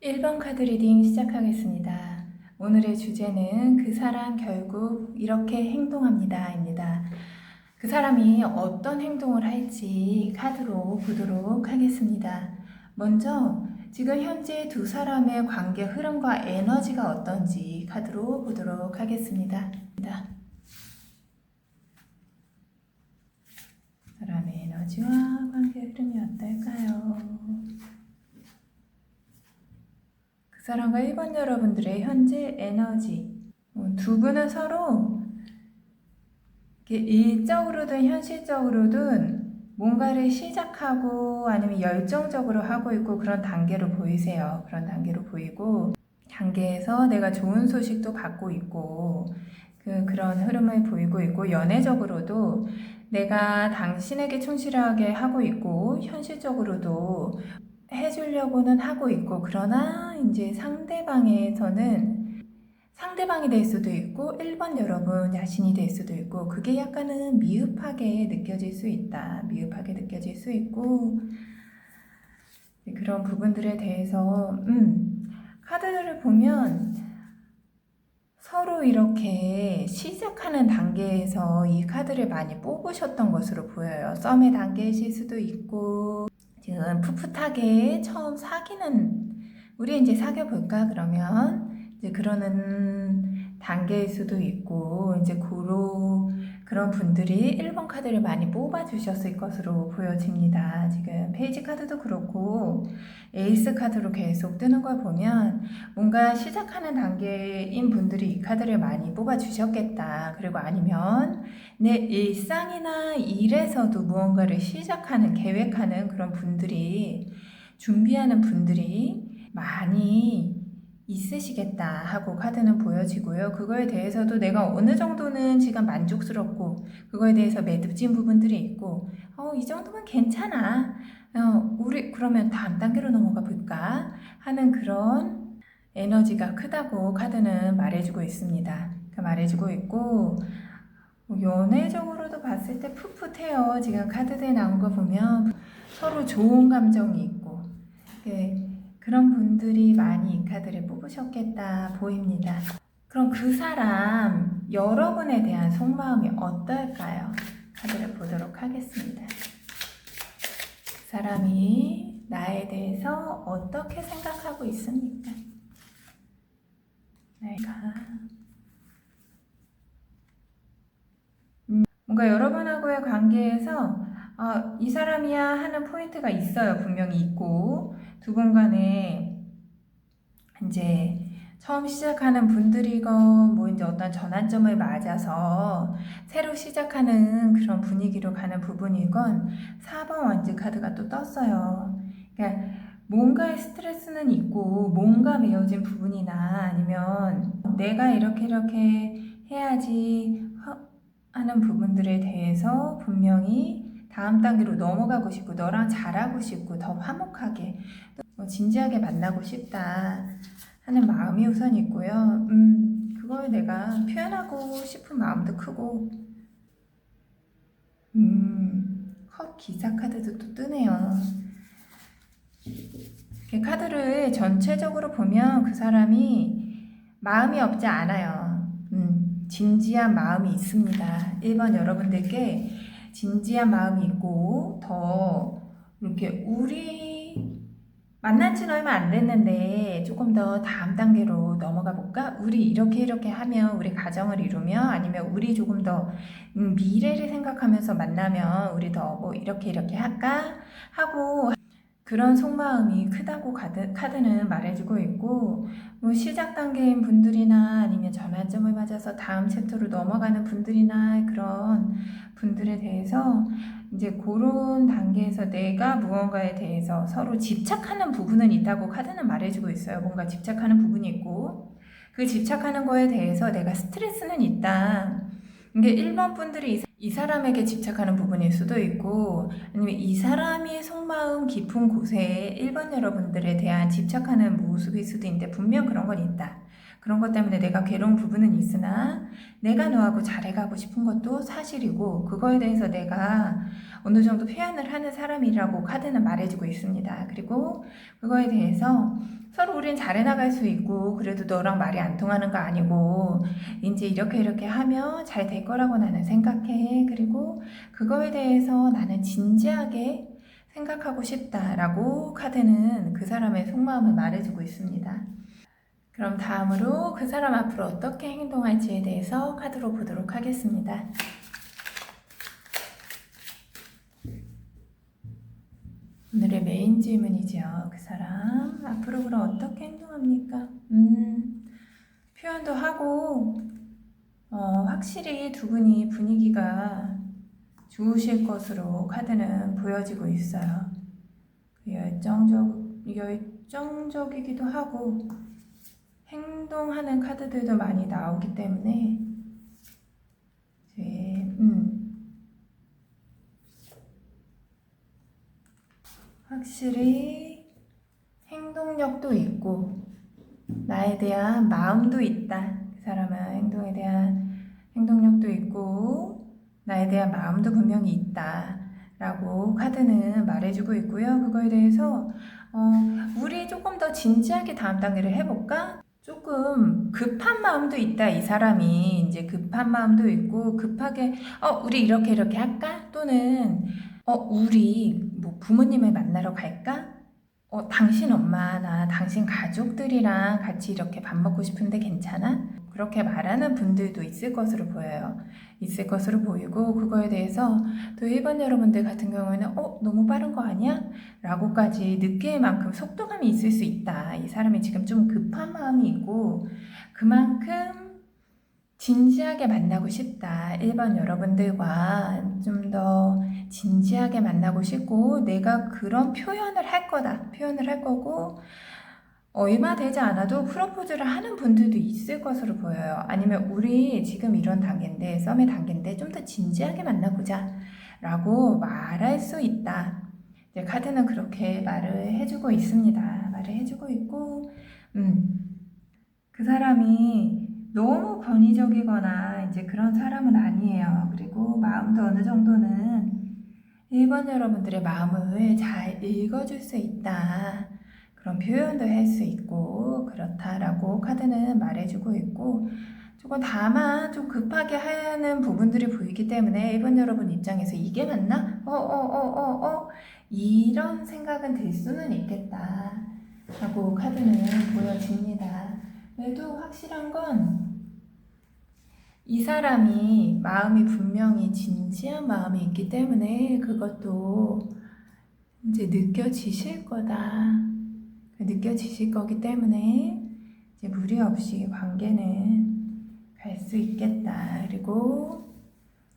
1번 카드 리딩 시작하겠습니다. 오늘의 주제는 그 사람 결국 이렇게 행동합니다 입니다. 그 사람이 어떤 행동을 할지 카드로 보도록 하겠습니다. 먼저 지금 현재 두 사람의 관계 흐름과 에너지가 어떤지 카드로 보도록 하겠습니다. 사람의 에너지와 관계 흐름이 어떨까요? 그 사람과 1번 여러분들의 현재 에너지, 두 분은 서로 일적으로든 현실적으로든 뭔가를 시작하고 아니면 열정적으로 하고 있고 그런 단계로 보이세요. 그런 단계로 보이고 단계에서 내가 좋은 소식도 받고 있고 그런 흐름을 보이고 있고, 연애적으로도 내가 당신에게 충실하게 하고 있고 현실적으로도 해주려고는 하고 있고, 그러나 이제 상대방이 될 수도 있고 1번 여러분 자신이 될 수도 있고, 그게 약간은 미흡하게 느껴질 수 있다. 미흡하게 느껴질 수 있고, 그런 부분들에 대해서 카드를 보면 서로 이렇게 시작하는 단계에서 이 카드를 많이 뽑으셨던 것으로 보여요. 썸의 단계이실 수도 있고, 지금 풋풋하게 처음 우리 이제 사귀어볼까 그러면 이제 그러는 단계일 수도 있고, 이제 그런 분들이 1번 카드를 많이 뽑아주셨을 것으로 보여집니다. 지금 페이지 카드도 그렇고 에이스 카드로 계속 뜨는 걸 보면 뭔가 시작하는 단계인 분들이 이 카드를 많이 뽑아주셨겠다. 그리고 아니면 내 일상이나 일에서도 무언가를 시작하는, 계획하는 그런 분들이, 준비하는 분들이 많이 있으시겠다 하고 카드는 보여지고요. 그거에 대해서도 내가 어느 정도는 지금 만족스럽고 그거에 대해서 매듭진 부분들이 있고, 이 정도면 괜찮아. 우리 그러면 다음 단계로 넘어가 볼까 하는 그런 에너지가 크다고 카드는 말해주고 있습니다. 말해주고 있고, 연애적으로도 봤을 때 풋풋해요. 지금 카드들이 나온 거 보면 서로 좋은 감정이 있고, 그런 분들이 많이 이 카드를 뽑으셨겠다 보입니다. 그럼 그 사람, 여러분에 대한 속마음이 어떨까요? 카드를 보도록 하겠습니다. 그 사람이 나에 대해서 어떻게 생각하고 있습니까? 뭔가 여러분하고의 관계에서 이 사람이야 하는 포인트가 있어요. 분명히 있고, 두 분 간에 이제 처음 시작하는 분들이건 뭐 이제 어떤 전환점을 맞아서 새로 시작하는 그런 분위기로 가는 부분이건, 4번 완즈 카드가 또 떴어요. 그러니까 뭔가의 스트레스는 있고 뭔가 메어진 부분이나 아니면 내가 이렇게 해야지 하는 부분들에 대해서 분명히 다음 단계로 넘어가고 싶고, 너랑 잘하고 싶고 더 화목하게 진지하게 만나고 싶다 하는 마음이 우선 있고요. 그걸 내가 표현하고 싶은 마음도 크고, 컵 기사 카드도 또 뜨네요. 이렇게 카드를 전체적으로 보면 그 사람이 마음이 없지 않아요. 진지한 마음이 있습니다. 1번 여러분들께 진지한 마음이 있고, 더 이렇게 만난 지는 얼마 안 됐는데 조금 더 다음 단계로 넘어가 볼까? 우리 이렇게 하면 우리 가정을 이루며, 아니면 우리 조금 더 미래를 생각하면서 만나면 우리 더 뭐 이렇게 할까? 하고 그런 속마음이 크다고 카드는 말해주고 있고, 뭐 시작 단계인 분들이나 아니면 전환점을 맞아서 다음 챕터로 넘어가는 분들이나 그런 분들에 대해서 이제 그런 단계에서 내가 무언가에 대해서 서로 집착하는 부분은 있다고 카드는 말해주고 있어요. 뭔가 집착하는 부분이 있고, 그 집착하는 거에 대해서 내가 스트레스는 있다. 이게 1번 분들이 이 사람에게 집착하는 부분일 수도 있고, 아니면 이 사람이 속마음 깊은 곳에 1번 여러분들에 대한 집착하는 모습일 수도 있는데, 분명 그런 건 있다. 그런 것 때문에 내가 괴로운 부분은 있으나 내가 너하고 잘해가고 싶은 것도 사실이고, 그거에 대해서 내가 어느 정도 표현을 하는 사람이라고 카드는 말해주고 있습니다. 그리고 그거에 대해서 서로 우리 우린 잘해 나갈 수 있고 그래도 너랑 말이 안 통하는 거 아니고 이제 이렇게 하면 잘 될 거라고 나는 생각해. 그리고 그거에 대해서 나는 진지하게 생각하고 싶다라고 카드는 그 사람의 속마음을 말해주고 있습니다. 그럼 다음으로 그 사람 앞으로 어떻게 행동할지에 대해서 카드로 보도록 하겠습니다. 오늘의 메인 질문이죠. 그 사람 앞으로 그럼 어떻게 행동합니까? 표현도 하고 확실히 두 분이 분위기가 좋으실 것으로 카드는 보여지고 있어요. 열정적이기도 하고 행동하는 카드들도 많이 나오기 때문에 확실히 행동력도 있고 나에 대한 마음도 있다. 그 사람은 행동에 대한 행동력도 있고 나에 대한 마음도 분명히 있다 라고 카드는 말해주고 있고요. 그거에 대해서 우리 조금 더 진지하게 다음 단계를 해볼까? 조금 급한 마음도 있다. 이 사람이 이제 급한 마음도 있고 급하게 우리 이렇게 할까? 또는 우리 뭐 부모님을 만나러 갈까? 당신 엄마나 당신 가족들이랑 같이 이렇게 밥 먹고 싶은데 괜찮아? 그렇게 말하는 분들도 있을 것으로 보여요. 있을 것으로 보이고 그거에 대해서 또 1번 여러분들 같은 경우에는 너무 빠른 거 아니야? 라고까지 느낄 만큼 속도감이 있을 수 있다. 이 사람이 지금 좀 급한 마음이 있고 그만큼 진지하게 만나고 싶다. 1번 여러분들과 좀 더 진지하게 만나고 싶고 내가 그런 표현을 할 거다. 표현을 할 거고 얼마 되지 않아도 프로포즈를 하는 분들도 있을 것으로 보여요. 아니면 우리 지금 이런 단계인데 썸의 단계인데 좀 더 진지하게 만나보자 라고 말할 수 있다. 이제 카드는 그렇게 말을 해주고 있습니다. 말을 해주고 있고 그 사람이 너무 권위적이거나 이제 그런 사람은 아니에요. 그리고 마음도 어느 정도는 1번 여러분들의 마음을 잘 읽어줄 수 있다. 그런 표현도 할 수 있고 그렇다라고 카드는 말해주고 있고 조금 다만 좀 급하게 하는 부분들이 보이기 때문에 1번 여러분 입장에서 이게 맞나? 이런 생각은 들 수는 있겠다 하고 카드는 보여집니다. 그래도 확실한 건 이 사람이 마음이 분명히 진지한 마음이 있기 때문에 그것도 이제 느껴지실 거다. 느껴지실 거기 때문에 이제 무리 없이 관계는 갈 수 있겠다. 그리고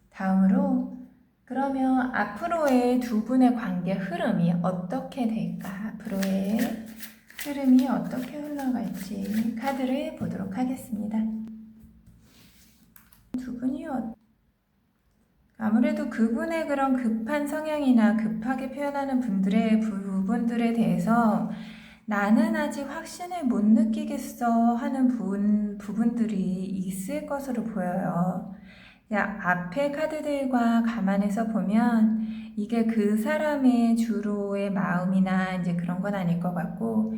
다음으로 그러면 앞으로의 두 분의 관계 흐름이 어떻게 될까? 앞으로의 흐름이 어떻게 흘러갈지 카드를 보도록 하겠습니다. 두 분이 아무래도 그분의 그런 급한 성향이나 급하게 표현하는 분들의 부분들에 대해서 나는 아직 확신을 못 느끼겠어 하는 부분들이 있을 것으로 보여요. 앞에 카드들과 감안해서 보면 이게 그 사람의 주로의 마음이나 이제 그런 건 아닐 것 같고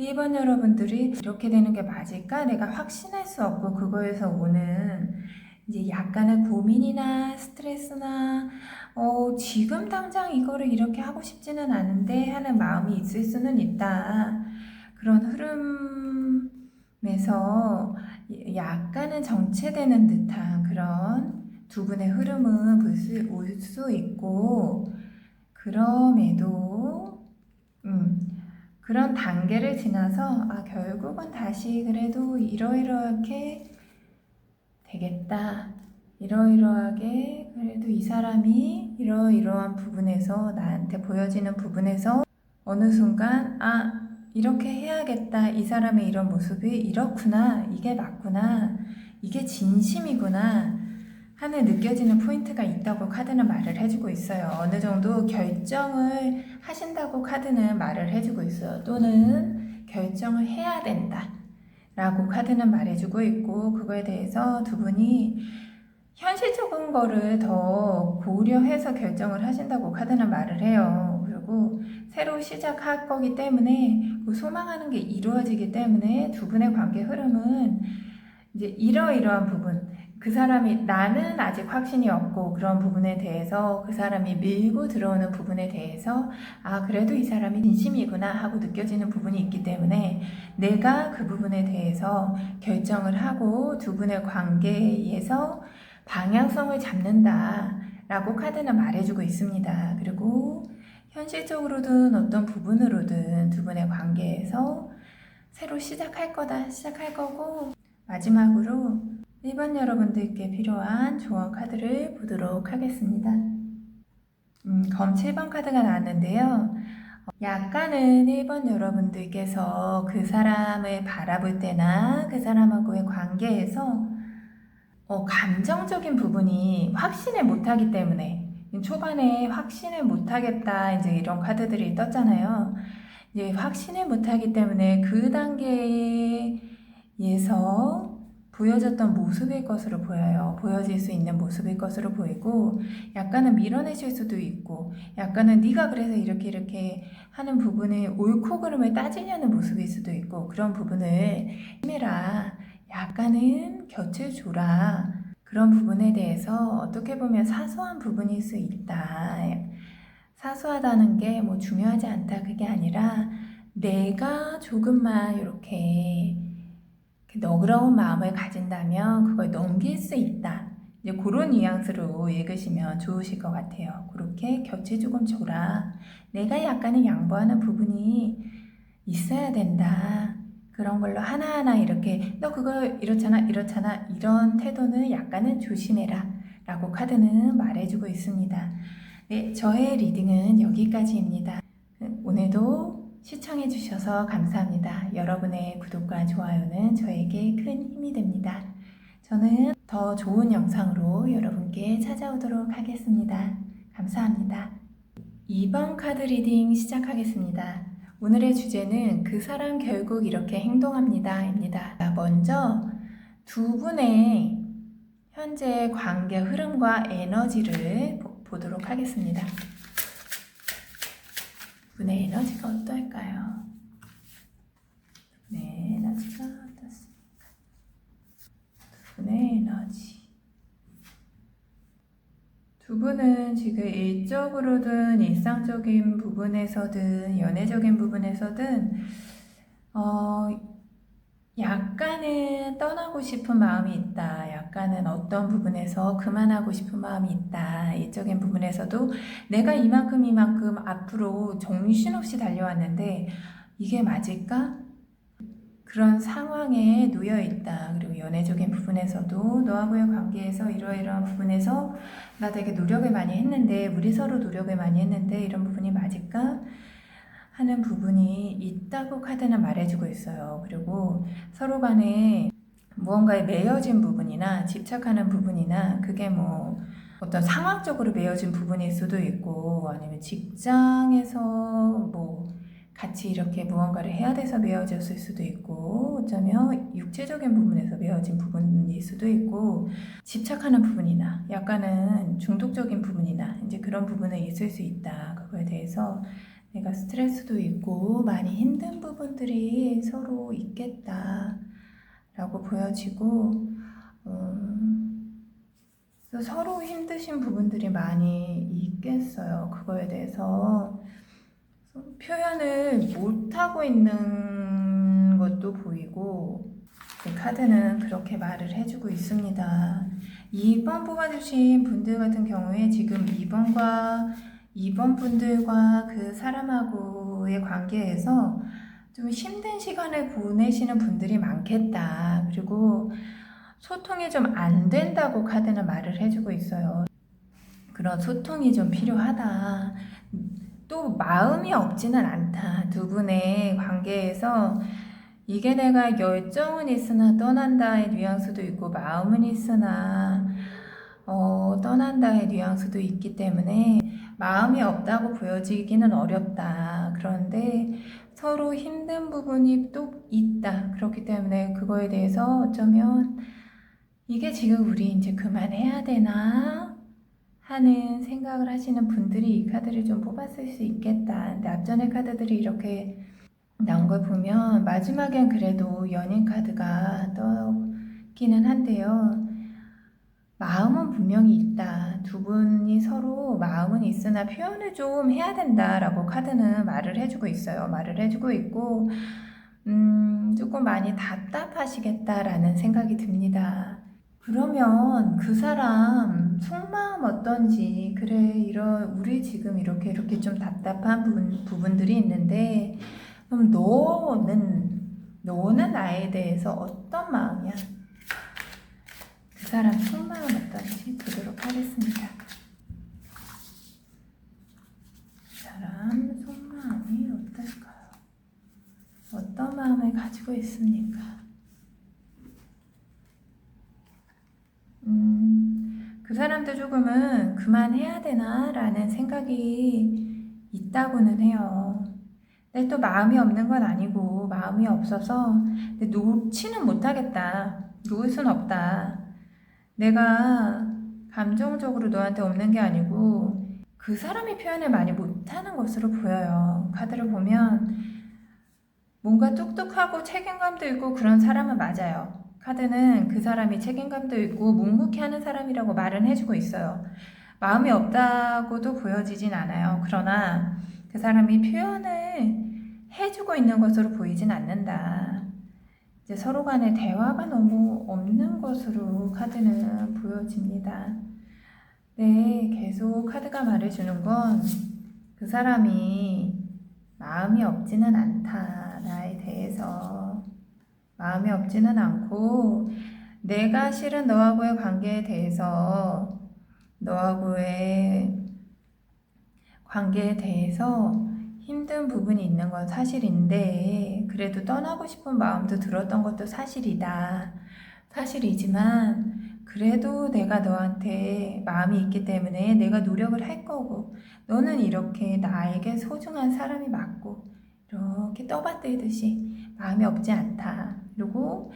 1번 여러분들이 이렇게 되는 게 맞을까? 내가 확신할 수 없고 그거에서 오는 이제 약간의 고민이나 스트레스나 지금 당장 이거를 이렇게 하고 싶지는 않은데 하는 마음이 있을 수는 있다. 그런 흐름에서 약간은 정체되는 듯한 그런 두 분의 흐름은 올 수 있고 그럼에도 그런 단계를 지나서 결국은 다시 그래도 이러이러하게 되겠다. 이러이러하게 그래도 이 사람이 이러이러한 부분에서 나한테 보여지는 부분에서 어느 순간 이렇게 해야겠다. 이 사람의 이런 모습이 이렇구나. 이게 맞구나. 이게 진심이구나. 하는 느껴지는 포인트가 있다고 카드는 말을 해주고 있어요. 어느 정도 결정을 하신다고 카드는 말을 해주고 있어요. 또는 결정을 해야 된다. 라고 카드는 말해주고 있고 그거에 대해서 두 분이 현실적인 거를 더 고려해서 결정을 하신다고 카드는 말을 해요. 그리고 새로 시작할 거기 때문에 소망하는 게 이루어지기 때문에 두 분의 관계 흐름은 이제 이러이러한 부분, 그 사람이 나는 아직 확신이 없고 그런 부분에 대해서 그 사람이 밀고 들어오는 부분에 대해서 아 그래도 이 사람이 진심이구나 하고 느껴지는 부분이 있기 때문에 내가 그 부분에 대해서 결정을 하고 두 분의 관계에서 방향성을 잡는다 라고 카드는 말해주고 있습니다. 그리고 현실적으로든 어떤 부분으로든 두 분의 관계에서 새로 시작할 거다, 시작할 거고 마지막으로 1번 여러분들께 필요한 조언 카드를 보도록 하겠습니다. 검 7번 카드가 나왔는데요. 약간은 1번 여러분들께서 그 사람을 바라볼 때나 그 사람하고의 관계에서 감정적인 부분이 확신을 못하기 때문에 초반에 확신을 못하겠다 이제 이런 카드들이 떴잖아요. 이제 확신을 못하기 때문에 그 단계에서 보여졌던 모습일 것으로 보여요. 보여질 수 있는 모습일 것으로 보이고 약간은 밀어내실 수도 있고 약간은 네가 그래서 이렇게 하는 부분을 옳고 그름을 따지려는 모습일 수도 있고 그런 부분을 힘내라. 약간은 곁을 줘라. 그런 부분에 대해서 어떻게 보면 사소한 부분일 수 있다. 사소하다는 게 뭐 중요하지 않다. 그게 아니라 내가 조금만 이렇게 너그러운 마음을 가진다면 그걸 넘길 수 있다. 이제 그런 뉘앙스로 읽으시면 좋으실 것 같아요. 그렇게 곁을 조금 줘라. 내가 약간은 양보하는 부분이 있어야 된다. 그런 걸로 하나하나 이렇게 너 그거 이렇잖아 이런 태도는 약간은 조심해라 라고 카드는 말해주고 있습니다. 네, 저의 리딩은 여기까지입니다. 오늘도 시청해주셔서 감사합니다. 여러분의 구독과 좋아요는 저에게 큰 힘이 됩니다. 저는 더 좋은 영상으로 여러분께 찾아오도록 하겠습니다. 감사합니다. 2번 카드 리딩 시작하겠습니다. 오늘의 주제는 그 사람 결국 이렇게 행동합니다 입니다. 먼저 두 분의 현재 관계 흐름과 에너지를 보도록 하겠습니다. 두 분의 에너지가 어떨까요? 두 분의 에너지가 어떻습니까? 두 분의 에너지. 두 분은 지금 일적으로든 일상적인 부분에서든 연애적인 부분에서든 약간은 떠나고 싶은 마음이 있다. 약간은 어떤 부분에서 그만하고 싶은 마음이 있다. 일적인 부분에서도 내가 이만큼 앞으로 정신없이 달려왔는데 이게 맞을까? 그런 상황에 놓여 있다. 그리고 연애적인 부분에서도 너하고의 관계에서 이러이러한 부분에서 나 되게 노력을 많이 했는데 우리 서로 노력을 많이 했는데 이런 부분이 맞을까? 하는 부분이 있다고 카드는 말해주고 있어요. 그리고 서로 간에 무언가에 매여진 부분이나 집착하는 부분이나 그게 뭐 어떤 상황적으로 매여진 부분일 수도 있고 아니면 직장에서 뭐 같이 이렇게 무언가를 해야 돼서 매어졌을 수도 있고 어쩌면 육체적인 부분에서 매어진 부분일 수도 있고 집착하는 부분이나 약간은 중독적인 부분이나 이제 그런 부분은 있을 수 있다. 그거에 대해서 내가 스트레스도 있고 많이 힘든 부분들이 서로 있겠다 라고 보여지고 서로 힘드신 부분들이 많이 있겠어요. 그거에 대해서 표현을 못하고 있는 것도 보이고 카드는 그렇게 말을 해주고 있습니다. 2번 뽑아주신 분들 같은 경우에 지금 2번 분들과 그 사람하고의 관계에서 좀 힘든 시간을 보내시는 분들이 많겠다. 그리고 소통이 좀 안 된다고 카드는 말을 해주고 있어요. 그런 소통이 좀 필요하다. 또 마음이 없지는 않다. 두 분의 관계에서 이게 내가 열정은 있으나 떠난다의 뉘앙스도 있고 마음은 있으나 떠난다의 뉘앙스도 있기 때문에 마음이 없다고 보여지기는 어렵다. 그런데 서로 힘든 부분이 또 있다. 그렇기 때문에 그거에 대해서 어쩌면 이게 지금 우리 이제 그만해야 되나 하는 생각을 하시는 분들이 이 카드를 좀 뽑았을 수 있겠다. 근데 앞전의 카드들이 이렇게 나온 걸 보면 마지막엔 그래도 연인 카드가 떠기는 한데요. 마음은 분명히 있다. 두 분이 서로 마음은 있으나 표현을 좀 해야 된다라고 카드는 말을 해주고 있어요. 말을 해주고 있고, 조금 많이 답답하시겠다라는 생각이 듭니다. 그러면 그 사람 속마음 어떤지, 그래, 우리 지금 이렇게 좀 답답한 부분들이 있는데, 그럼 너는 나에 대해서 어떤 마음이야? 그 사람 속마음 어떤지 보도록 하겠습니다. 그 사람 속마음이 어떨까요? 어떤 마음을 가지고 있습니까? 그 사람도 조금은 그만해야 되나? 라는 생각이 있다고는 해요. 근데 또 마음이 없는 건 아니고, 마음이 없어서 놓지는 못하겠다. 놓을 순 없다. 내가 감정적으로 너한테 없는 게 아니고 그 사람이 표현을 많이 못하는 것으로 보여요. 카드를 보면 뭔가 똑똑하고 책임감도 있고 그런 사람은 맞아요. 카드는 그 사람이 책임감도 있고 묵묵히 하는 사람이라고 말은 해주고 있어요. 마음이 없다고도 보여지진 않아요. 그러나 그 사람이 표현을 해주고 있는 것으로 보이진 않는다. 이제 서로 간의 대화가 너무 없는 것으로 카드는 보여집니다. 네, 계속 카드가 말해주는 건 그 사람이 마음이 없지는 않다. 나에 대해서. 마음이 없지는 않고 내가 실은 너하고의 관계에 대해서 힘든 부분이 있는 건 사실인데 그래도 떠나고 싶은 마음도 들었던 것도 사실이지만 그래도 내가 너한테 마음이 있기 때문에 내가 노력을 할 거고 너는 이렇게 나에게 소중한 사람이 맞고 이렇게 떠받들듯이 마음이 없지 않다. 그리고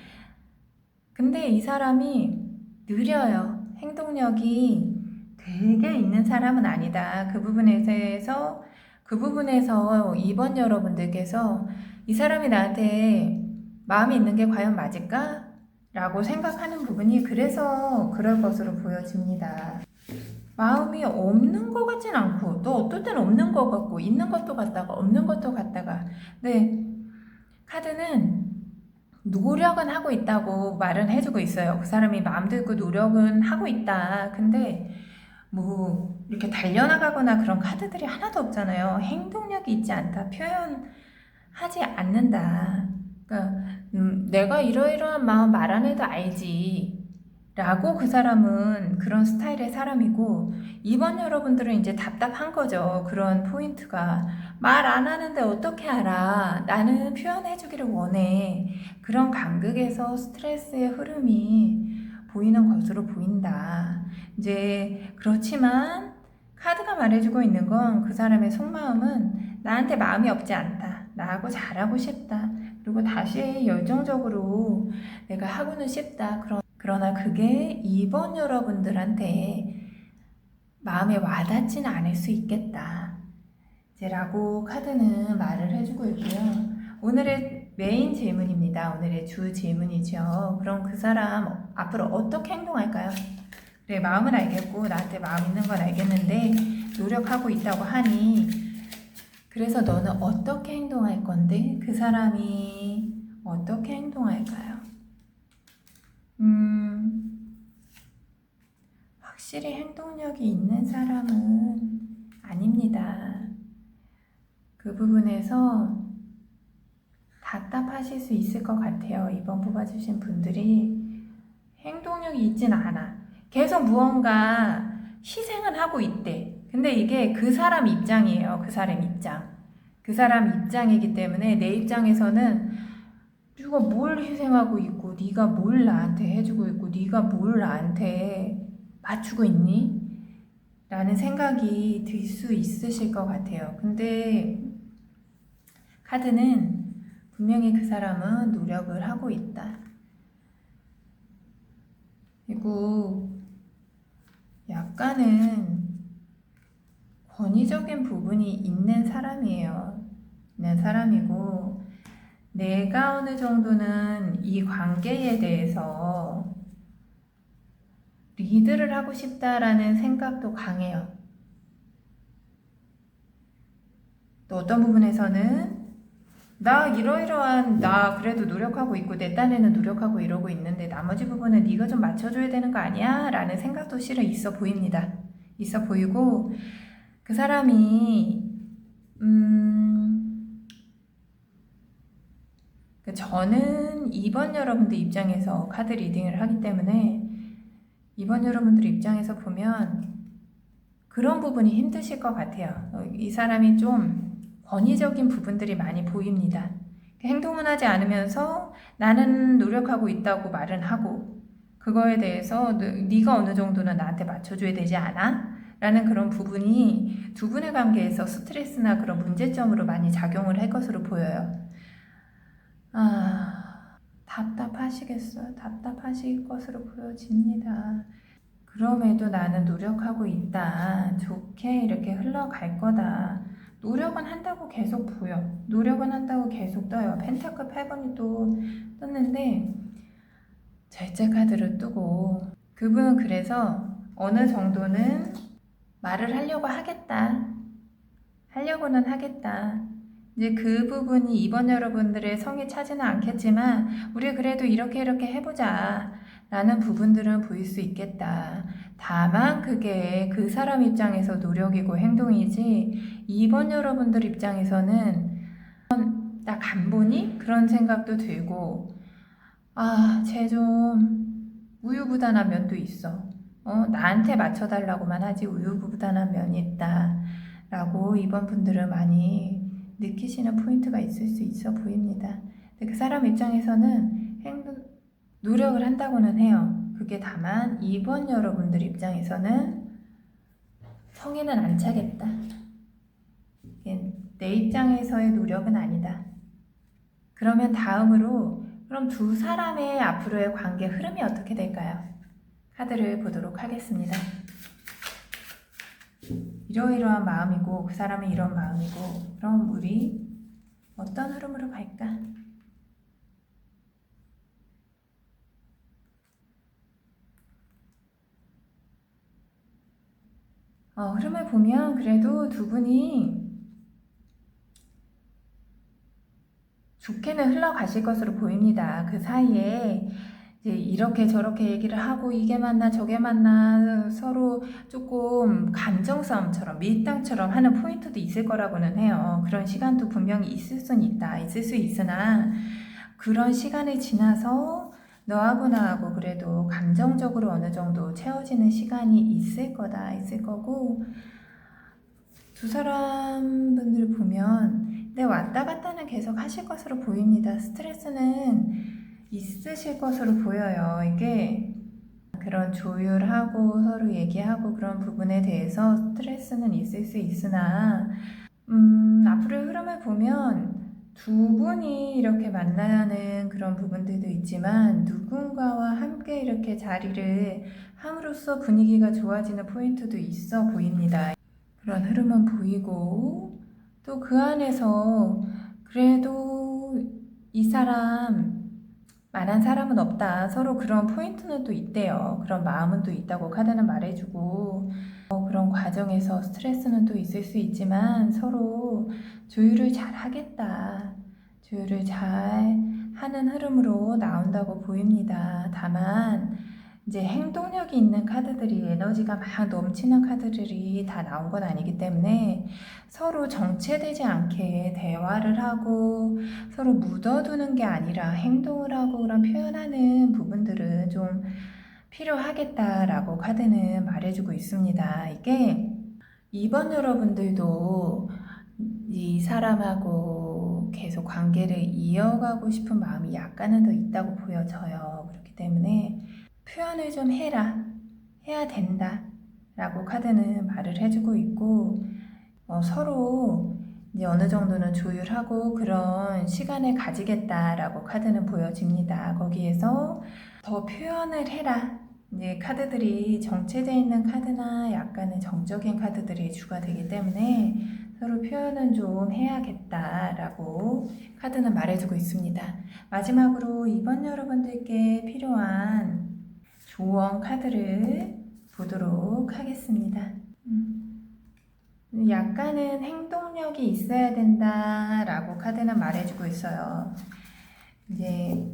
근데 이 사람이 느려요. 행동력이 되게 있는 사람은 아니다. 그 부분에서 2번 여러분들께서 이 사람이 나한테 마음이 있는 게 과연 맞을까? 라고 생각하는 부분이 그래서 그럴 것으로 보여집니다. 마음이 없는 것 같진 않고 또 어떨 때는 없는 것 같고 있는 것도 같다가 없는 것도 같다가 네, 카드는 노력은 하고 있다고 말은 해주고 있어요. 그 사람이 마음도 있고 노력은 하고 있다. 근데 뭐 이렇게 달려나가거나 그런 카드들이 하나도 없잖아요. 행동력이 있지 않다. 표현하지 않는다. 그러니까 내가 이러이러한 마음 말 안 해도 알지 라고 그 사람은 그런 스타일의 사람이고 이번 여러분들은 이제 답답한 거죠. 그런 포인트가 말 안 하는데 어떻게 알아? 나는 표현해주기를 원해. 그런 간극에서 스트레스의 흐름이 보이는 것으로 보인다. 이제 그렇지만 카드가 말해주고 있는 건 그 사람의 속마음은 나한테 마음이 없지 않다. 나하고 잘하고 싶다. 그리고 다시 열정적으로 내가 하고는 싶다. 그러나 그게 이번 여러분들한테 마음에 와닿지는 않을 수 있겠다. 이제 라고 카드는 말을 해주고 있고요. 오늘의 메인 질문입니다. 오늘의 주 질문이죠. 그럼 그 사람 앞으로 어떻게 행동할까요? 그래, 마음은 알겠고 나한테 마음 있는 건 알겠는데 노력하고 있다고 하니 그래서 너는 어떻게 행동할 건데 그 사람이 어떻게 행동할까요? 확실히 행동력이 있는 사람은 아닙니다. 그 부분에서 답답하실 수 있을 것 같아요. 이번 뽑아주신 분들이 행동력이 있진 않아. 계속 무언가 희생을 하고 있대. 근데 이게 그 사람 입장이에요. 그 사람 입장. 그 사람 입장이기 때문에 내 입장에서는 네가 뭘 희생하고 있고 네가 뭘 나한테 해주고 있고 네가 뭘 나한테 맞추고 있니? 라는 생각이 들 수 있으실 것 같아요. 근데 카드는 분명히 그 사람은 노력을 하고 있다. 그리고 약간은 권위적인 부분이 있는 사람이에요. 있는 사람이고 내가 어느 정도는 이 관계에 대해서 리드를 하고 싶다라는 생각도 강해요. 또 어떤 부분에서는 나 이러이러한 나 그래도 노력하고 있고 내 딴에는 노력하고 이러고 있는데 나머지 부분은 네가 좀 맞춰줘야 되는 거 아니야? 라는 생각도 실은 있어 보입니다. 있어 보이고 그 사람이 저는 2번 여러분들 입장에서 카드 리딩을 하기 때문에 2번 여러분들 입장에서 보면 그런 부분이 힘드실 것 같아요. 이 사람이 좀 권위적인 부분들이 많이 보입니다. 행동은 하지 않으면서 나는 노력하고 있다고 말은 하고 그거에 대해서 네가 어느 정도는 나한테 맞춰줘야 되지 않아? 라는 그런 부분이 두 분의 관계에서 스트레스나 그런 문제점으로 많이 작용을 할 것으로 보여요. 답답하시겠어요? 답답하실 것으로 보여집니다. 그럼에도 나는 노력하고 있다. 좋게 이렇게 흘러갈 거다. 노력은 한다고 계속 보여. 노력은 한다고 계속 떠요. 펜타클 8번이 또 떴는데 절제 카드를 뜨고 그분은 그래서 어느 정도는 말을 하려고 하겠다. 하려고는 하겠다. 이제 그 부분이 이번 여러분들의 성에 차지는 않겠지만 우리 그래도 이렇게 해보자 라는 부분들은 보일 수 있겠다. 다만 그게 그 사람 입장에서 노력이고 행동이지 이번 여러분들 입장에서는 나 간보니? 그런 생각도 들고 쟤 좀 우유부단한 면도 있어. 나한테 맞춰달라고만 하지 우유부단한 면이 있다 라고 이번 분들은 많이 느끼시는 포인트가 있을 수 있어 보입니다. 근데 그 사람 입장에서는 노력을 한다고는 해요. 그게 다만 이번 여러분들 입장에서는 성에는 안 차겠다. 내 입장에서의 노력은 아니다. 그러면 다음으로 그럼 두 사람의 앞으로의 관계 흐름이 어떻게 될까요? 카드를 보도록 하겠습니다. 이러이러한 마음이고 그 사람은 이런 마음이고 그럼 우리 어떤 흐름으로 갈까? 흐름을 보면 그래도 두 분이 좋게는 흘러가실 것으로 보입니다. 그 사이에 이제 이렇게 저렇게 얘기를 하고 이게 맞나 저게 맞나 서로 조금 감정 싸움처럼 밀당처럼 하는 포인트도 있을 거라고는 해요. 그런 시간도 분명히 있을 수는 있다. 있을 수 있으나 그런 시간이 지나서 너하고 나하고 그래도 감정적으로 어느 정도 채워지는 시간이 있을 거다. 있을 거고 두 사람 분들 보면 왔다 갔다는 계속 하실 것으로 보입니다. 스트레스는 있으실 것으로 보여요. 이게 그런 조율하고 서로 얘기하고 그런 부분에 대해서 스트레스는 있을 수 있으나 앞으로의 흐름을 보면 두 분이 이렇게 만나는 그런 부분들도 있지만 누군가와 함께 이렇게 자리를 함으로써 분위기가 좋아지는 포인트도 있어 보입니다. 그런 흐름은 보이고 또 그 안에서 그래도 이 사람 만한 사람은 없다. 서로 그런 포인트는 또 있대요. 그런 마음은 또 있다고 카드는 말해주고 그런 과정에서 스트레스는 또 있을 수 있지만 서로 조율을 잘 하겠다. 조율을 잘 하는 흐름으로 나온다고 보입니다. 다만 이제 행동력이 있는 카드들이 에너지가 막 넘치는 카드들이 다 나온 건 아니기 때문에 서로 정체되지 않게 대화를 하고 서로 묻어두는 게 아니라 행동을 하고 그런 표현하는 부분들은 좀 필요하겠다라고 카드는 말해주고 있습니다. 이게 이번 여러분들도 이 사람하고 계속 관계를 이어가고 싶은 마음이 약간은 더 있다고 보여져요. 그렇기 때문에 표현을 좀 해야 된다 라고 카드는 말을 해주고 있고 서로 이제 어느 정도는 조율하고 그런 시간을 가지겠다라고 카드는 보여집니다. 거기에서 더 표현을 해라. 이제 카드들이 정체되어 있는 카드나 약간의 정적인 카드들이 주가 되기 때문에 서로 표현은 좀 해야겠다라고 카드는 말해주고 있습니다. 마지막으로 이번 여러분들께 필요한 조언 카드를 보도록 하겠습니다. 약간은 행동력이 있어야 된다라고 카드는 말해주고 있어요. 이제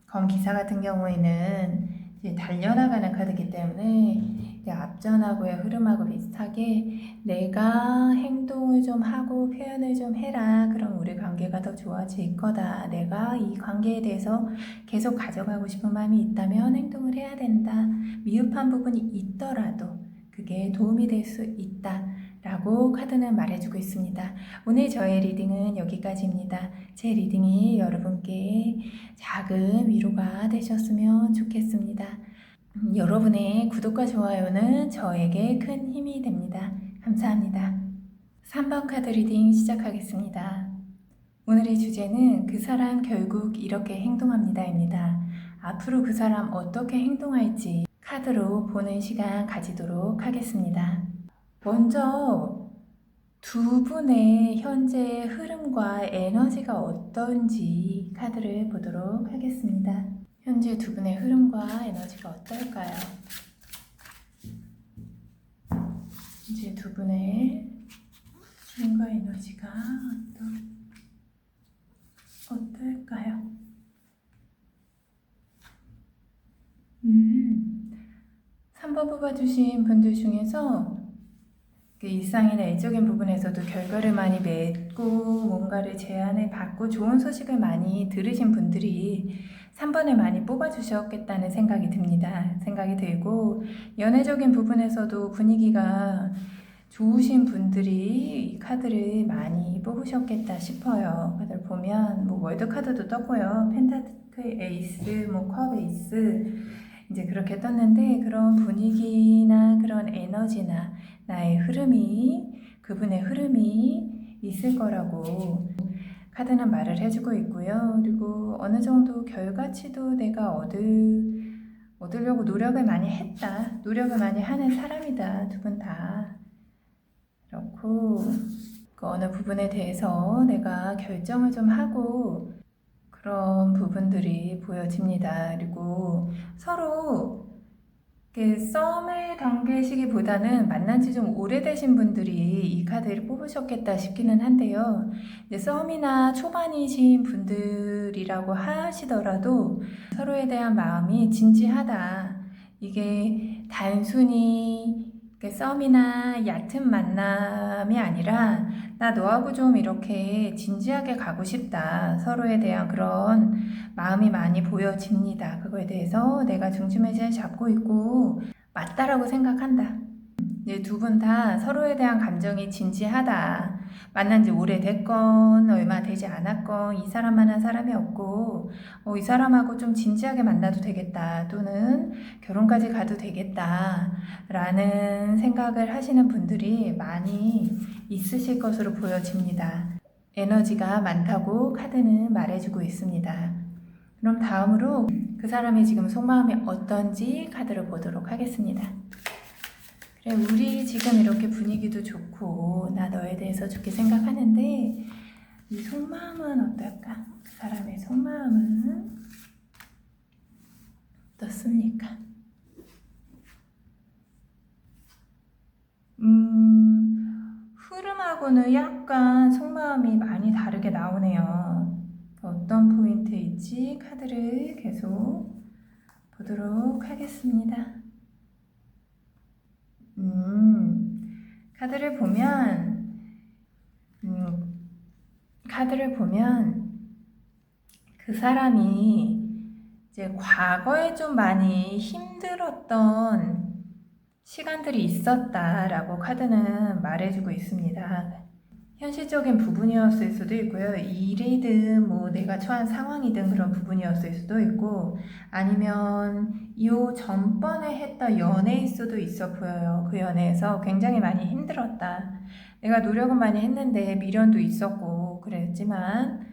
검기사 같은 경우에는 이제 달려나가는 카드이기 때문에 이제 앞전하고의 흐름하고 비슷하게 내가 행동을 좀 하고 표현을 좀 해라. 그럼 우리 관계가 더 좋아질 거다. 내가 이 관계에 대해서 계속 가져가고 싶은 마음이 있다면 행동을 해야 된다. 미흡한 부분이 있더라도 그게 도움이 될 수 있다. 라고 카드는 말해주고 있습니다. 오늘 저의 리딩은 여기까지입니다. 제 리딩이 여러분께 작은 위로가 되셨으면 좋겠습니다. 여러분의 구독과 좋아요는 저에게 큰 힘이 됩니다. 감사합니다. 3번 카드 리딩 시작하겠습니다. 오늘의 주제는 그 사람 결국 이렇게 행동합니다입니다. 앞으로 그 사람 어떻게 행동할지 카드로 보는 시간 가지도록 하겠습니다. 먼저 두 분의 현재 흐름과 에너지가 어떤지 카드를 보도록 하겠습니다. 현재 두 분의 흐름과 에너지가 어떨까요? 현재 두 분의 흐름과 에너지가 어떨까요? 3번 뽑아주신 분들 중에서 그 일상이나 일적인 부분에서도 결과를 많이 맺고 뭔가를 제안을 받고 좋은 소식을 많이 들으신 분들이 3번을 많이 뽑아주셨겠다는 생각이 들고 연애적인 부분에서도 분위기가 좋으신 분들이 이 카드를 많이 뽑으셨겠다 싶어요. 카드를 보면 뭐 월드 카드도 떴고요. 펜타클 에이스, 컵 에이스 이제 그렇게 떴는데 그런 분위기나 그런 에너지나 나의 흐름이 그분의 흐름이 있을 거라고 카드는 말을 해주고 있고요. 그리고 어느 정도 결과치도 내가 얻으려고 노력을 많이 했다. 노력을 많이 하는 사람이다. 두 분 다. 그렇고 그 어느 부분에 대해서 내가 결정을 좀 하고 그런 부분들이 보여집니다. 그리고 서로 썸의 관계시기보다는 만난 지 좀 오래되신 분들이 이 카드를 뽑으셨겠다 싶기는 한데요. 이제 썸이나 초반이신 분들이라고 하시더라도 서로에 대한 마음이 진지하다. 이게 단순히 썸이나 얕은 만남이 아니라 나 너하고 좀 이렇게 진지하게 가고 싶다. 서로에 대한 그런 마음이 많이 보여집니다. 그거에 대해서 내가 중심을 잘 잡고 있고 맞다라고 생각한다. 이제 두 분 다 서로에 대한 감정이 진지하다. 만난 지 오래됐건 얼마 되지 않았건 이 사람만한 사람이 없고 이 사람하고 좀 진지하게 만나도 되겠다. 또는 결혼까지 가도 되겠다. 라는 생각을 하시는 분들이 많이 있으실 것으로 보여집니다. 에너지가 많다고 카드는 말해주고 있습니다. 그럼 다음으로 그 사람의 지금 속마음이 어떤지 카드를 보도록 하겠습니다. 그래, 우리 지금 이렇게 분위기도 좋고 나 너에 대해서 좋게 생각하는데 이 속마음은 어떨까? 그 사람의 속마음은 어떻습니까? 흐름하고는 약간 속마음이 많이 다르게 나오네요. 어떤 포인트일지 카드를 계속 보도록 하겠습니다. 카드를 보면 그 사람이 이제 과거에 좀 많이 힘들었던 시간들이 있었다라고 카드는 말해주고 있습니다. 현실적인 부분이었을 수도 있고요. 일이든 뭐 내가 처한 상황이든 그런 부분이었을 수도 있고 아니면 이 전번에 했던 연애일 수도 있어 보여요. 그 연애에서 굉장히 많이 힘들었다. 내가 노력은 많이 했는데 미련도 있었고 그랬지만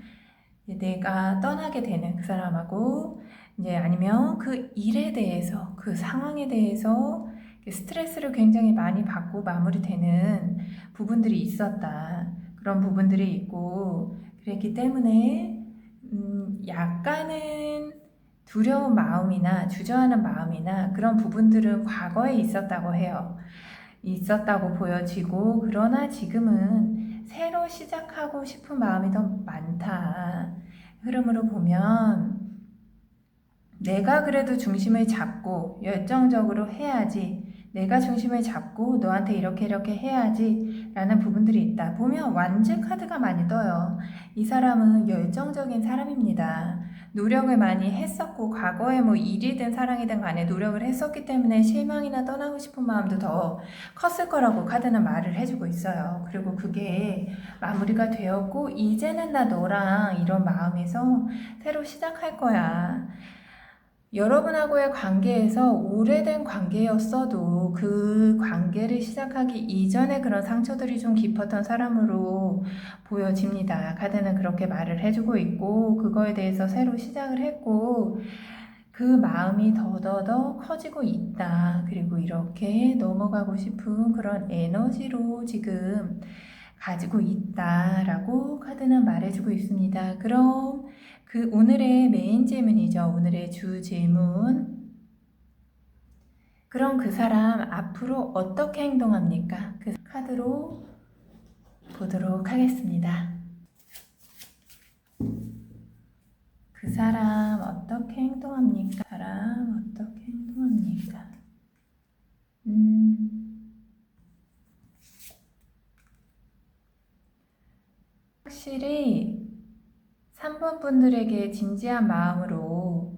내가 떠나게 되는 그 사람하고 이제 아니면 그 일에 대해서 그 상황에 대해서 스트레스를 굉장히 많이 받고 마무리되는 부분들이 있었다. 그런 부분들이 있고 그랬기 때문에 약간은 두려운 마음이나 주저하는 마음이나 그런 부분들은 과거에 있었다고 해요. 있었다고 보여지고 그러나 지금은 새로 시작하고 싶은 마음이 더 많다. 흐름으로 보면 내가 그래도 중심을 잡고 열정적으로 해야지. 내가 중심을 잡고 너한테 이렇게 해야지 라는 부분들이 있다. 보면 완즈 카드가 많이 떠요. 이 사람은 열정적인 사람입니다. 노력을 많이 했었고 과거에 뭐 일이든 사랑이든 간에 노력을 했었기 때문에 실망이나 떠나고 싶은 마음도 더 컸을 거라고 카드는 말을 해주고 있어요. 그리고 그게 마무리가 되었고 이제는 나 너랑 이런 마음에서 새로 시작할 거야. 여러분하고의 관계에서 오래된 관계였어도 그 관계를 시작하기 이전에 그런 상처들이 좀 깊었던 사람으로 보여집니다. 카드는 그렇게 말을 해주고 있고 그거에 대해서 새로 시작을 했고 그 마음이 더더더 커지고 있다. 그리고 이렇게 넘어가고 싶은 그런 에너지로 지금 가지고 있다라고 카드는 말해주고 있습니다. 그럼 그 오늘의 메인 질문이죠. 오늘의 주 질문. 그럼 그 사람 앞으로 어떻게 행동합니까? 그 카드로 보도록 하겠습니다. 그 사람 어떻게 행동합니까? 그 사람 어떻게 행동합니까? 확실히 3번 분들에게 진지한 마음으로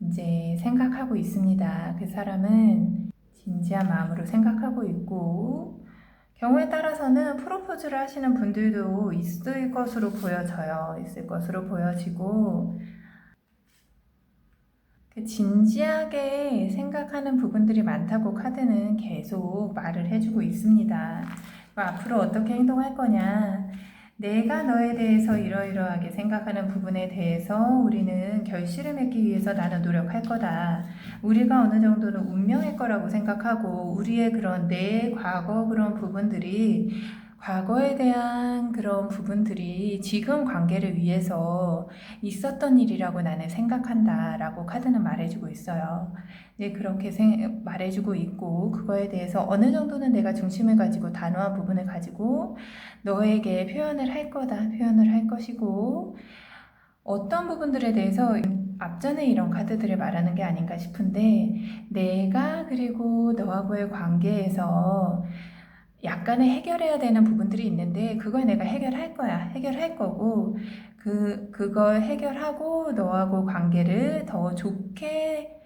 이제 생각하고 있습니다. 그 사람은 진지한 마음으로 생각하고 있고 경우에 따라서는 프로포즈를 하시는 분들도 있을 것으로 보여져요. 있을 것으로 보여지고 진지하게 생각하는 부분들이 많다고 카드는 계속 말을 해주고 있습니다. 앞으로 어떻게 행동할 거냐? 내가 너에 대해서 이러이러하게 생각하는 부분에 대해서 우리는 결실을 맺기 위해서 나는 노력할 거다. 우리가 어느 정도는 운명일 거라고 생각하고 우리의 그런 내 과거 그런 부분들이 과거에 대한 그런 부분들이 지금 관계를 위해서 있었던 일이라고 나는 생각한다 라고 카드는 말해주고 있어요. 네, 그렇게 말해주고 있고 그거에 대해서 어느 정도는 내가 중심을 가지고 단호한 부분을 가지고 너에게 표현을 할 거다. 표현을 할 것이고 어떤 부분들에 대해서 앞전에 이런 카드들을 말하는 게 아닌가 싶은데 내가 그리고 너하고의 관계에서 약간의 해결해야 되는 부분들이 있는데 그걸 내가 해결할 거야. 해결할 거고 그걸 해결하고 너하고 관계를 더 좋게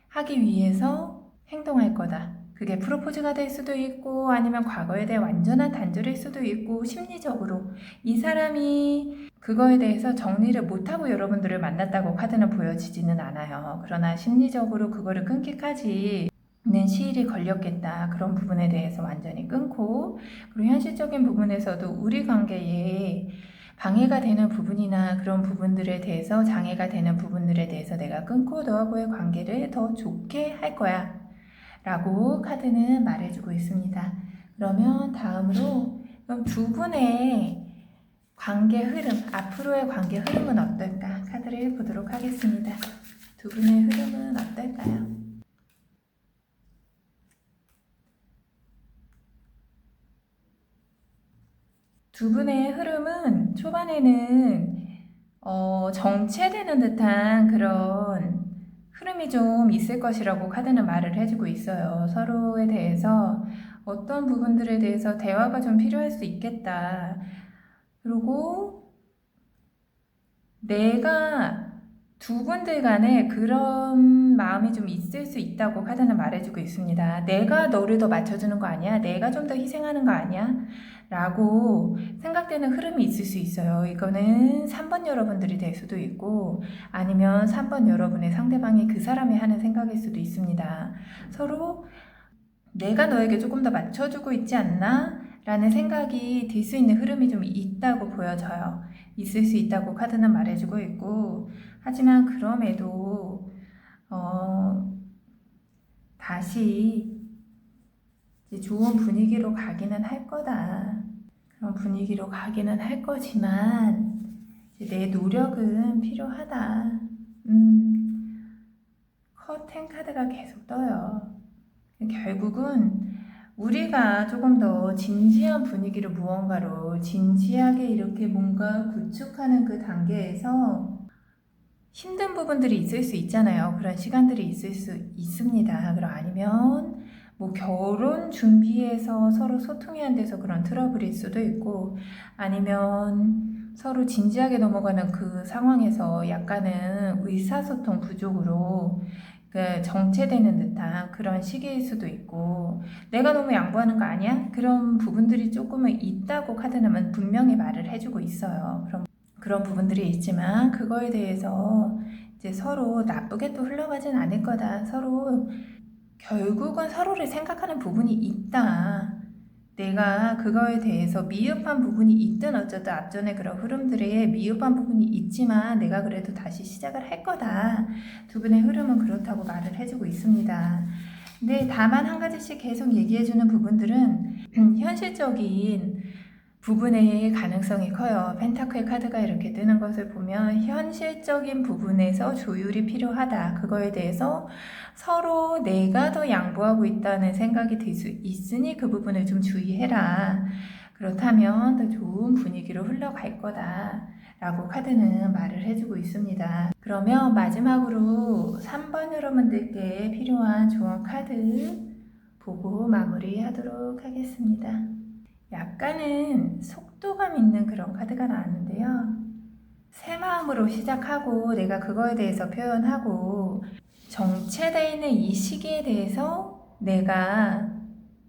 하기 위해서 행동할 거다. 그게 프로포즈가 될 수도 있고 아니면 과거에 대해 완전한 단절일 수도 있고 심리적으로 이 사람이 그거에 대해서 정리를 못하고 여러분들을 만났다고 카드는 보여지지는 않아요. 그러나 심리적으로 그거를 끊기까지 는 시일이 걸렸겠다. 그런 부분에 대해서 완전히 끊고 그리고 현실적인 부분에서도 우리 관계에 방해가 되는 부분이나 그런 부분들에 대해서 장애가 되는 부분들에 대해서 내가 끊고 너하고의 관계를 더 좋게 할 거야 라고 카드는 말해주고 있습니다. 그러면 다음으로 그럼 두 분의 관계 흐름, 앞으로의 관계 흐름은 어떨까? 카드를 보도록 하겠습니다. 두 분의 흐름은 어떨까요? 두 분의 흐름은 초반에는 정체되는 듯한 그런 흐름이 좀 있을 것이라고 카드는 말을 해주고 있어요. 서로에 대해서 어떤 부분들에 대해서 대화가 좀 필요할 수 있겠다. 그리고 내가 두 분들 간에 그런 마음이 좀 있을 수 있다고 카드는 말해주고 있습니다. 내가 너를 더 맞춰주는 거 아니야? 내가 좀 더 희생하는 거 아니야? 라고 생각되는 흐름이 있을 수 있어요. 이거는 3번 여러분들이 될 수도 있고 아니면 3번 여러분의 상대방이 그 사람이 하는 생각일 수도 있습니다. 서로 내가 너에게 조금 더 맞춰주고 있지 않나? 라는 생각이 들 수 있는 흐름이 좀 있다고 보여져요. 있을 수 있다고 카드는 말해주고 있고 하지만 그럼에도 다시 이제 좋은 분위기로 가기는 할 거다. 그런 분위기로 가기는 할 거지만 이제 내 노력은 필요하다. 커튼 카드가 계속 떠요. 결국은 우리가 조금 더 진지한 분위기로 무언가로 진지하게 이렇게 뭔가 구축하는 그 단계에서 힘든 부분들이 있을 수 있잖아요. 그런 시간들이 있을 수 있습니다. 그럼 아니면 뭐 결혼 준비해서 서로 소통이 안 돼서 그런 트러블일 수도 있고, 아니면 서로 진지하게 넘어가는 그 상황에서 약간은 의사소통 부족으로 그 정체되는 듯한 그런 시기일 수도 있고, 내가 너무 양보하는 거 아니야? 그런 부분들이 조금은 있다고 카드는 분명히 말을 해주고 있어요. 그런 부분들이 있지만 그거에 대해서 이제 서로 나쁘게 또 흘러가진 않을 거다. 서로 결국은 서로를 생각하는 부분이 있다. 내가 그거에 대해서 미흡한 부분이 있든 어쩌든 앞전에 그런 흐름들에 미흡한 부분이 있지만 내가 그래도 다시 시작을 할 거다. 두 분의 흐름은 그렇다고 말을 해주고 있습니다. 근데 다만 한 가지씩 계속 얘기해주는 부분들은 현실적인 부분의 가능성이 커요. 펜타클 카드가 이렇게 뜨는 것을 보면 현실적인 부분에서 조율이 필요하다. 그거에 대해서 서로 내가 더 양보하고 있다는 생각이 들 수 있으니 그 부분을 좀 주의해라. 그렇다면 더 좋은 분위기로 흘러갈 거다. 라고 카드는 말을 해주고 있습니다. 그러면 마지막으로 3번 여러분들께 필요한 좋은 카드 보고 마무리하도록 하겠습니다. 약간은 속도감 있는 그런 카드가 나왔는데요. 새 마음으로 시작하고 내가 그거에 대해서 표현하고 정체되어 있는 이 시기에 대해서 내가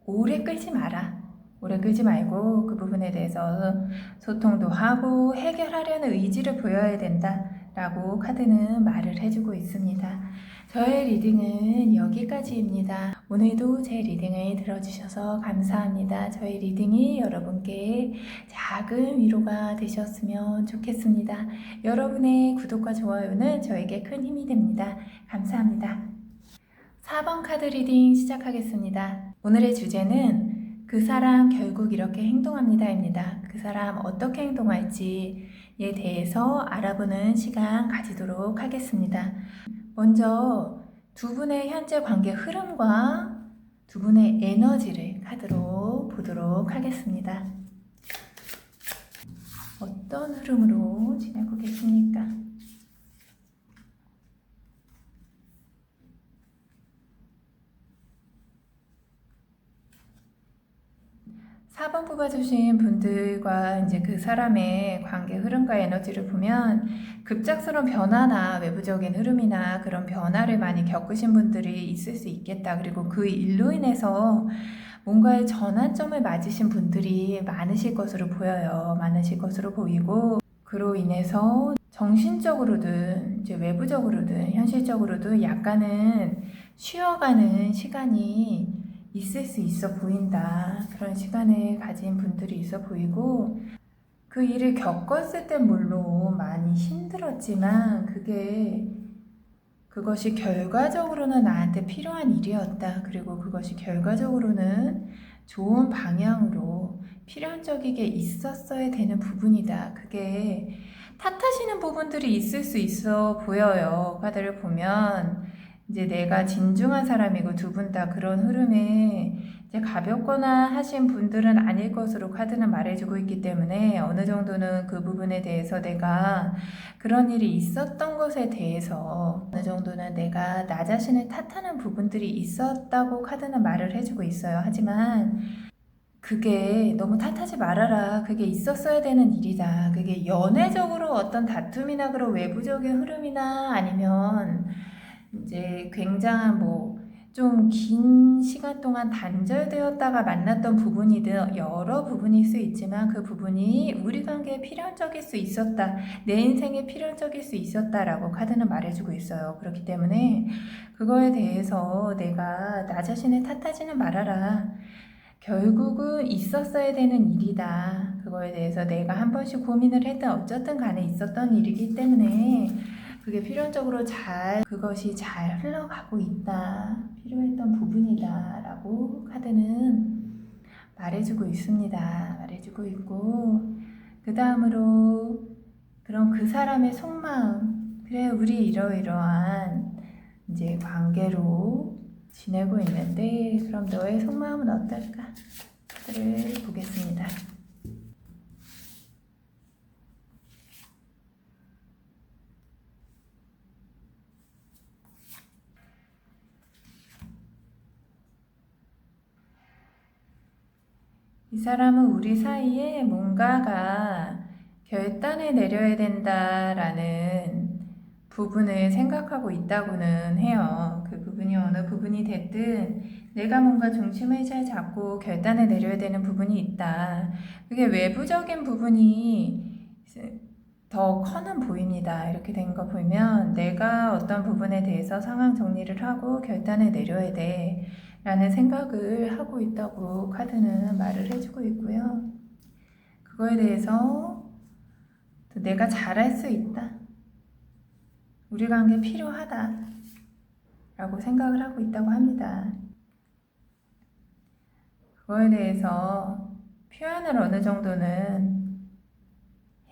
오래 끌지 마라. 오래 끌지 말고 그 부분에 대해서 소통도 하고 해결하려는 의지를 보여야 된다. 라고 카드는 말을 해주고 있습니다. 저의 리딩은 여기까지입니다. 오늘도 제 리딩을 들어주셔서 감사합니다. 저의 리딩이 여러분께 작은 위로가 되셨으면 좋겠습니다. 여러분의 구독과 좋아요는 저에게 큰 힘이 됩니다. 감사합니다. 4번 카드 리딩 시작하겠습니다. 오늘의 주제는 그 사람 결국 이렇게 행동합니다입니다. 그 사람 어떻게 행동할지에 대해서 알아보는 시간 가지도록 하겠습니다. 먼저 두 분의 현재 관계 흐름과 두 분의 에너지를 카드로 보도록 하겠습니다. 어떤 흐름으로 지내고 계십니까? 4번 뽑아주신 분들과 이제 그 사람의 관계 흐름과 에너지를 보면 급작스러운 변화나 외부적인 흐름이나 그런 변화를 많이 겪으신 분들이 있을 수 있겠다. 그리고 그 일로 인해서 뭔가의 전환점을 맞으신 분들이 많으실 것으로 보여요. 많으실 것으로 보이고, 그로 인해서 정신적으로든 이제 외부적으로든 현실적으로도 약간은 쉬어가는 시간이 있을 수 있어 보인다. 그런 시간을 가진 분들이 있어 보이고, 그 일을 겪었을 땐 물론 많이 힘들었지만 그것이 결과적으로는 나한테 필요한 일이었다. 그리고 그것이 결과적으로는 좋은 방향으로 필연적이게 있었어야 되는 부분이다. 그게 탓하시는 부분들이 있을 수 있어 보여요. 카드를 보면 이제 내가 진중한 사람이고 두 분 다 그런 흐름에 이제 가볍거나 하신 분들은 아닐 것으로 카드는 말해주고 있기 때문에 어느 정도는 그 부분에 대해서 내가 그런 일이 있었던 것에 대해서 어느 정도는 내가 나 자신을 탓하는 부분들이 있었다고 카드는 말을 해주고 있어요. 하지만 그게 너무 탓하지 말아라. 그게 있었어야 되는 일이다. 그게 연애적으로 어떤 다툼이나 그런 외부적인 흐름이나 아니면 이제 굉장한 좀 긴 시간 동안 단절되었다가 만났던 부분이든 여러 부분일 수 있지만 그 부분이 우리 관계에 필연적일 수 있었다. 내 인생에 필연적일 수 있었다라고 카드는 말해주고 있어요. 그렇기 때문에 그거에 대해서 내가 나 자신을 탓하지는 말아라. 결국은 있었어야 되는 일이다. 그거에 대해서 내가 한 번씩 고민을 했든 어쨌든 간에 있었던 일이기 때문에 그게 필연적으로 그것이 잘 흘러가고 있다, 필요했던 부분이다 라고 카드는 말해주고 있습니다. 말해주고 있고, 그 다음으로 그럼 그 사람의 속마음, 그래 우리 이러이러한 이제 관계로 지내고 있는데 그럼 너의 속마음은 어떨까? 카드를 보겠습니다. 이 사람은 우리 사이에 뭔가가 결단을 내려야 된다라는 부분을 생각하고 있다고는 해요. 그 부분이 어느 부분이 됐든 내가 뭔가 중심을 잘 잡고 결단을 내려야 되는 부분이 있다. 그게 외부적인 부분이 더 커는 보입니다. 이렇게 된 거 보면 내가 어떤 부분에 대해서 상황 정리를 하고 결단을 내려야 돼 라는 생각을 하고 있다고 카드는 말을 해주고 있고요. 그거에 대해서 내가 잘할 수 있다, 우리 관계 필요하다 라고 생각을 하고 있다고 합니다. 그거에 대해서 표현을 어느 정도는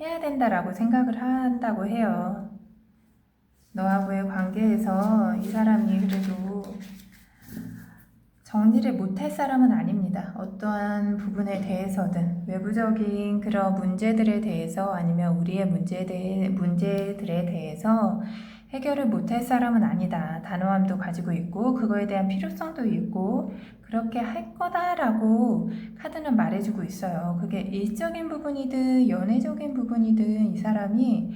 해야 된다라고 생각을 한다고 해요. 너하고의 관계에서 이 사람이 그래도 정리를 못할 사람은 아닙니다. 어떠한 부분에 대해서든 외부적인 그런 문제들에 대해서 아니면 우리의 문제들에 대해서 해결을 못할 사람은 아니다. 단호함도 가지고 있고 그거에 대한 필요성도 있고 그렇게 할 거다라고 카드는 말해주고 있어요. 그게 일적인 부분이든 연애적인 부분이든 이 사람이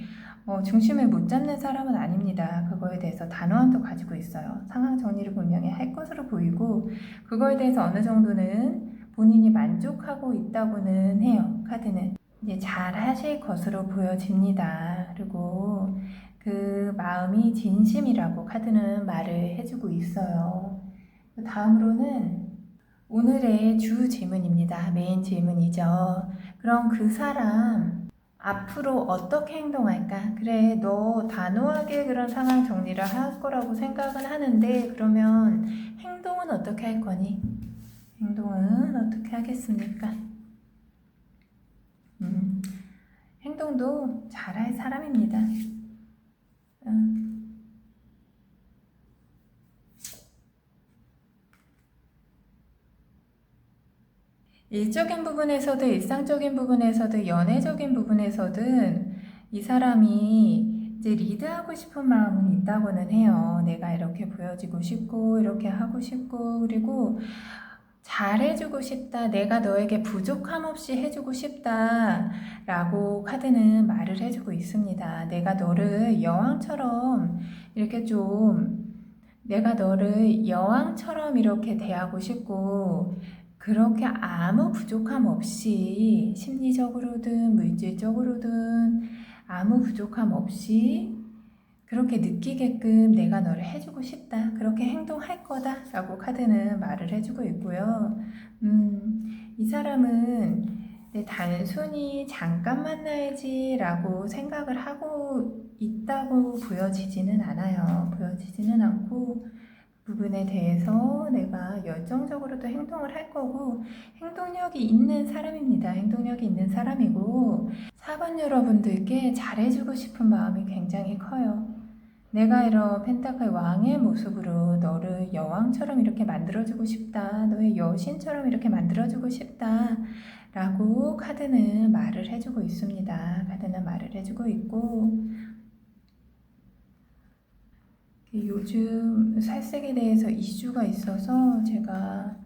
중심을 못 잡는 사람은 아닙니다. 그거에 대해서 단호함도 가지고 있어요. 상황 정리를 분명히 할 것으로 보이고 그거에 대해서 어느 정도는 본인이 만족하고 있다고는 해요. 카드는 이제 잘 하실 것으로 보여집니다. 그리고 그 마음이 진심이라고 카드는 말을 해주고 있어요. 다음으로는 오늘의 주 질문입니다. 메인 질문이죠. 그럼 그 사람 앞으로 어떻게 행동할까? 그래, 너 단호하게 그런 상황 정리를 할 거라고 생각은 하는데 그러면 행동은 어떻게 할 거니? 행동은 어떻게 하겠습니까? 행동도 잘할 사람입니다. 일적인 부분에서도 일상적인 부분에서도 연애적인 부분에서든 이 사람이 이제 리드하고 싶은 마음은 있다고는 해요. 내가 이렇게 보여지고 싶고 이렇게 하고 싶고 그리고 잘해주고 싶다, 내가 너에게 부족함 없이 해주고 싶다 라고 카드는 말을 해주고 있습니다. 내가 너를 여왕처럼 이렇게 내가 너를 여왕처럼 이렇게 대하고 싶고 그렇게 아무 부족함 없이 심리적으로든 물질적으로든 아무 부족함 없이 그렇게 느끼게끔 내가 너를 해주고 싶다, 그렇게 행동할 거다 라고 카드는 말을 해주고 있고요. 이 사람은 단순히 잠깐 만나야지 라고 생각을 하고 있다고 보여지지는 않아요. 보여지지는 않고 부분에 대해서 내가 열정적으로도 행동을 할 거고 행동력이 있는 사람입니다. 행동력이 있는 사람이고 4번 여러분들께 잘해주고 싶은 마음이 굉장히 커요. 내가 이런 펜타클 왕의 모습으로 너를 여왕처럼 이렇게 만들어주고 싶다, 너의 여신처럼 이렇게 만들어주고 싶다 라고 카드는 말을 해주고 있습니다. 카드는 말을 해주고 있고 요즘 살색에 대해서 이슈가 있어서 제가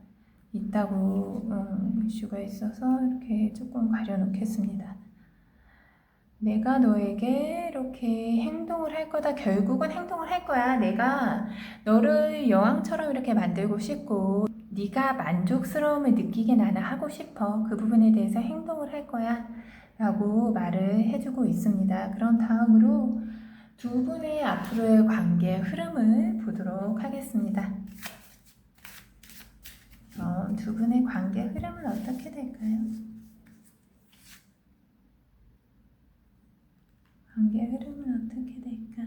이슈가 있어서 이렇게 조금 가려놓겠습니다. 내가 너에게 이렇게 행동을 할 거다. 결국은 행동을 할 거야. 내가 너를 여왕처럼 이렇게 만들고 싶고 네가 만족스러움을 느끼게 나는 하고 싶어. 그 부분에 대해서 행동을 할 거야 라고 말을 해주고 있습니다. 그런 다음으로 두 분의 앞으로의 관계 흐름을 보도록 하겠습니다. 그럼 두 분의 관계 흐름은 어떻게 될까요? 관계 흐름은 어떻게 될까?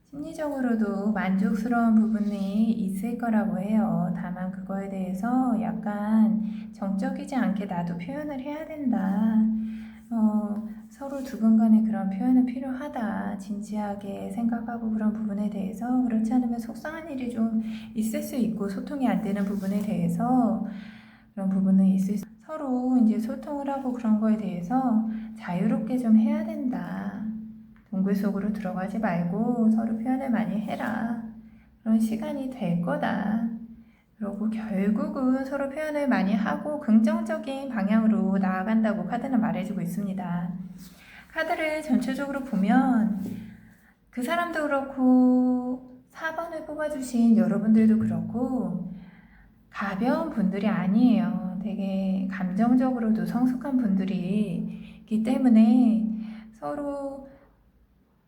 심리적으로도 만족스러운 부분이 있을 거라고 해요. 다만 그거에 대해서 약간 정적이지 않게 나도 표현을 해야 된다. 서로 두 분 간에 그런 표현은 필요하다. 진지하게 생각하고 그런 부분에 대해서 그렇지 않으면 속상한 일이 좀 있을 수 있고 소통이 안 되는 부분에 대해서 그런 부분은 있을 수 서로 이제 소통을 하고 그런 거에 대해서 자유롭게 좀 해야 된다. 동굴 속으로 들어가지 말고 서로 표현을 많이 해라. 그런 시간이 될 거다. 그리고 결국은 서로 표현을 많이 하고 긍정적인 방향으로 나아간다고 카드는 말해주고 있습니다. 카드를 전체적으로 보면 그 사람도 그렇고 4번을 뽑아주신 여러분들도 그렇고 가벼운 분들이 아니에요. 되게 감정적으로도 성숙한 분들이기 때문에 서로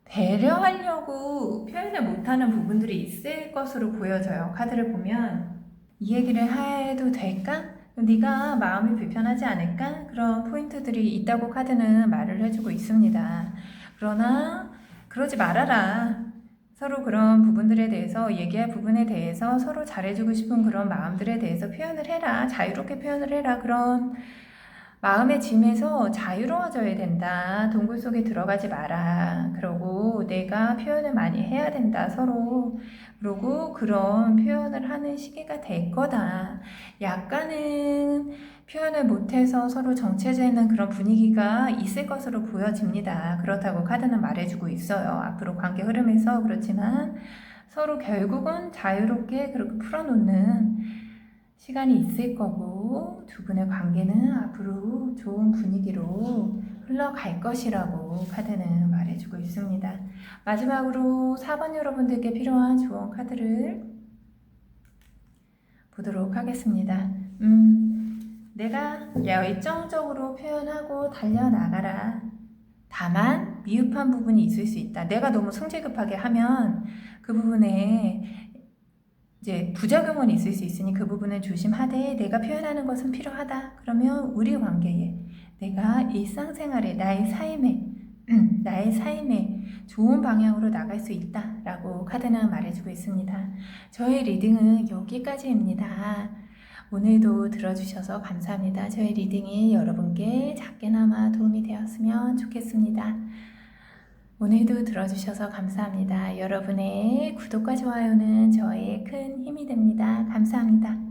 배려하려고 표현을 못하는 부분들이 있을 것으로 보여져요. 카드를 보면 이 얘기를 해도 될까? 네가 마음이 불편하지 않을까? 그런 포인트들이 있다고 카드는 말을 해주고 있습니다. 그러나 그러지 말아라. 서로 그런 부분들에 대해서 얘기할 부분에 대해서 서로 잘해주고 싶은 그런 마음들에 대해서 표현을 해라. 자유롭게 표현을 해라. 그런 마음의 짐에서 자유로워져야 된다. 동굴 속에 들어가지 마라. 그러고 내가 표현을 많이 해야 된다. 서로. 그러고 그런 표현을 하는 시기가 될 거다. 약간은 표현을 못해서 서로 정체되는 그런 분위기가 있을 것으로 보여집니다. 그렇다고 카드는 말해주고 있어요. 앞으로 관계 흐름에서 그렇지만 서로 결국은 자유롭게 그렇게 풀어놓는 시간이 있을 거고 두 분의 관계는 앞으로 좋은 분위기로 흘러갈 것이라고 카드는 말해주고 있습니다. 마지막으로 4번 여러분들께 필요한 조언 카드를 보도록 하겠습니다. 내가 열정적으로 표현하고 달려나가라. 다만 미흡한 부분이 있을 수 있다. 내가 너무 성질급하게 하면 그 부분에 이제 부작용은 있을 수 있으니 그 부분은 조심하되 내가 표현하는 것은 필요하다. 그러면 우리 관계에 내가 일상생활에 나의 삶에 좋은 방향으로 나갈 수 있다라고 카드는 말해주고 있습니다. 저의 리딩은 여기까지입니다. 오늘도 들어주셔서 감사합니다. 저의 리딩이 여러분께 작게나마 도움이 되었으면 좋겠습니다. 오늘도 들어주셔서 감사합니다. 여러분의 구독과 좋아요는 저의 큰 힘이 됩니다. 감사합니다.